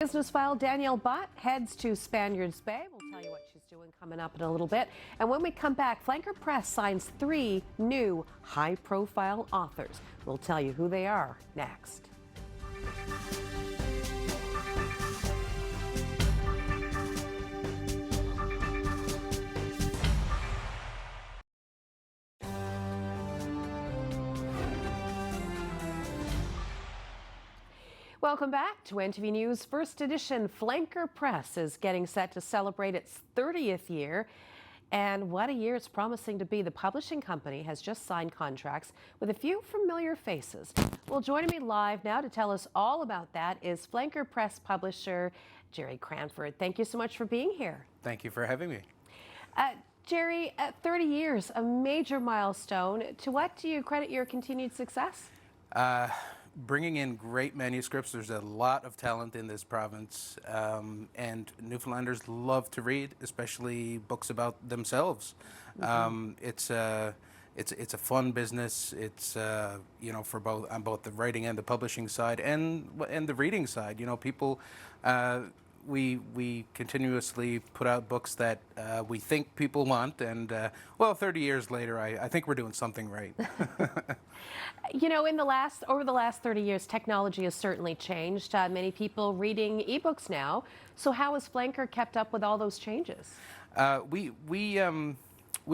Business File, Danielle Butt heads to Spaniards Bay. We'll tell you what she's doing coming up in a little bit. And when we come back, Flanker Press signs 3 new high-profile authors. We'll tell you who they are next. Welcome back to NTV News First Edition. Flanker Press is getting set to celebrate its 30th year. And what a year it's promising to be. The publishing company has just signed contracts with a few familiar faces. Well, joining me live now to tell us all about that is Flanker Press publisher Jerry Cranford. Thank you so much for being here. Thank you for having me. Jerry, 30 years, a major milestone. To what do you credit your continued success? Bringing in great manuscripts. There's a lot of talent in this province, and Newfoundlanders love to read, especially books about themselves. Mm-hmm. It's a fun business. It's you know, for both on both the writing and the publishing side, and the reading side. You know, people. We continuously put out books that we think people want, and well, 30 years later, I think we're doing something right. You know, over the last 30 years, technology has certainly changed. Many people reading ebooks now. So how has Flanker kept up with all those changes? We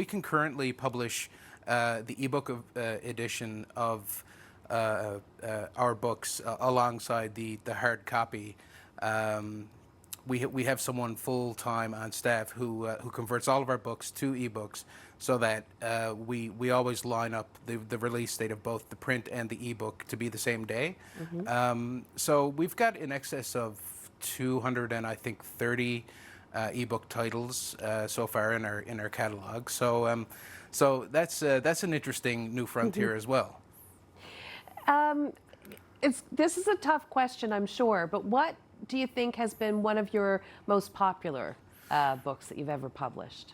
concurrently publish the ebook edition of our books alongside the hard copy. We have someone full-time on staff who converts all of our books to ebooks, so that we always line up the release date of both the print and the ebook to be the same day. Mm-hmm. So we've got in excess of 200 and I think 30 ebook titles so far in our catalog. So so that's an interesting new frontier mm-hmm. as well. This is a tough question, I'm sure, but what do you think has been one of your most popular books that you've ever published?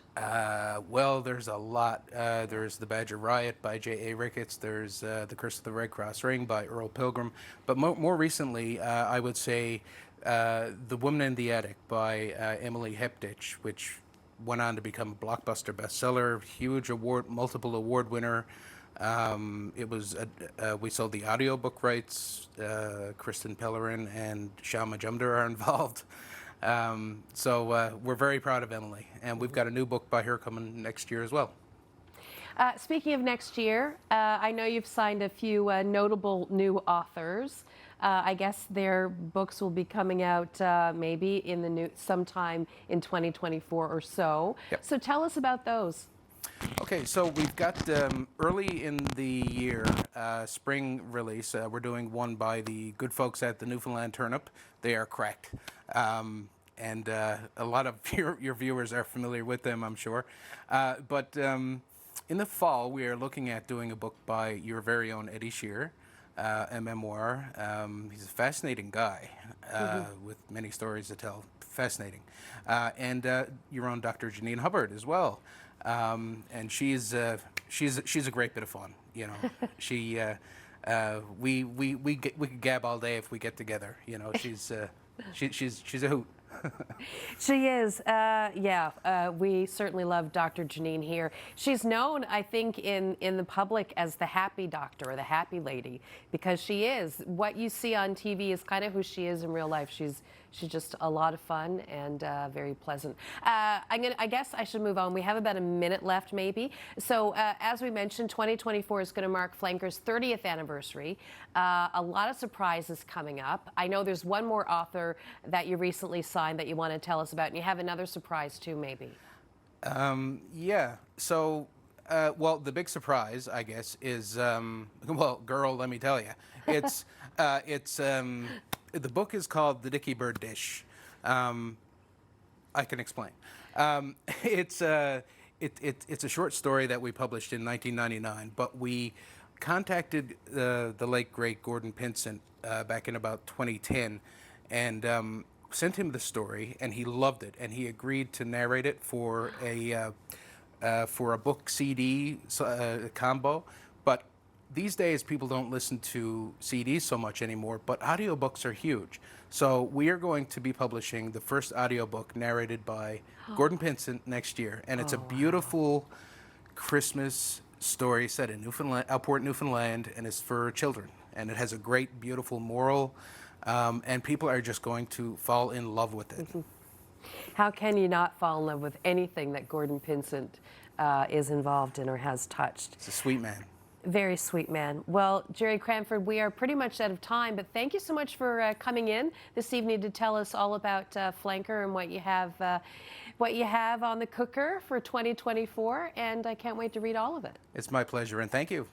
Well, there's a lot. There's The Badger Riot by J.A. Ricketts. There's The Curse of the Red Cross Ring by Earl Pilgrim. But more recently, I would say The Woman in the Attic by Emily Heptich, which went on to become a blockbuster bestseller, huge award, multiple award winner. It was we sold the audiobook rights. Kristen Pellerin and Shah Majumdar are involved. So we're very proud of Emily, and we've got a new book by her coming next year as well. Speaking of next year, I know you've signed a few notable new authors. I guess their books will be coming out maybe in sometime in 2024 or so. Yep. So tell us about those. Okay, so we've got early in the year, spring release. We're doing one by the good folks at the Newfoundland Turnip. They are cracked. And a lot of your viewers are familiar with them, I'm sure. But in the fall, we are looking at doing a book by your very own Eddie Shear, a memoir. He's a fascinating guy mm-hmm. with many stories to tell. Fascinating. And your own Dr. Janine Hubbard as well. And she's a great bit of fun, you know. She we could gab all day if we get together, you know. She's a hoot. She is, we certainly love Dr. Janine here. She's known, I think, in the public as the happy doctor or the happy lady, because she is. What you see on TV is kind of who she is in real life. She's just a lot of fun and very pleasant. I guess I should move on. We have about a minute left, maybe. So as we mentioned, 2024 is going to mark Flanker's 30th anniversary. A lot of surprises coming up. I know there's one more author that you recently signed that you want to tell us about, and you have another surprise too, maybe. Yeah. So, well, the big surprise, I guess, is well, girl, let me tell you, it's the book is called The Dicky Bird Dish. I can explain. It's a short story that we published in 1999, but we contacted the late great Gordon Pinsent back in about 2010, and sent him the story, and he loved it, and he agreed to narrate it for a book CD combo. But these days people don't listen to CDs so much anymore, but audiobooks are huge. So we are going to be publishing the first audiobook narrated by Gordon Pinsent next year, and it's a beautiful Christmas story set in Newfoundland, Outport, Newfoundland, and it's for children. And it has a great, beautiful moral, and people are just going to fall in love with it. How can you not fall in love with anything that Gordon Pinsent is involved in or has touched? It's a sweet man. Very sweet man. Well, Jerry Cranford, we are pretty much out of time, but thank you so much for coming in this evening to tell us all about Flanker and what you have on the cooker for 2024, and I can't wait to read all of it. It's my pleasure, and thank you.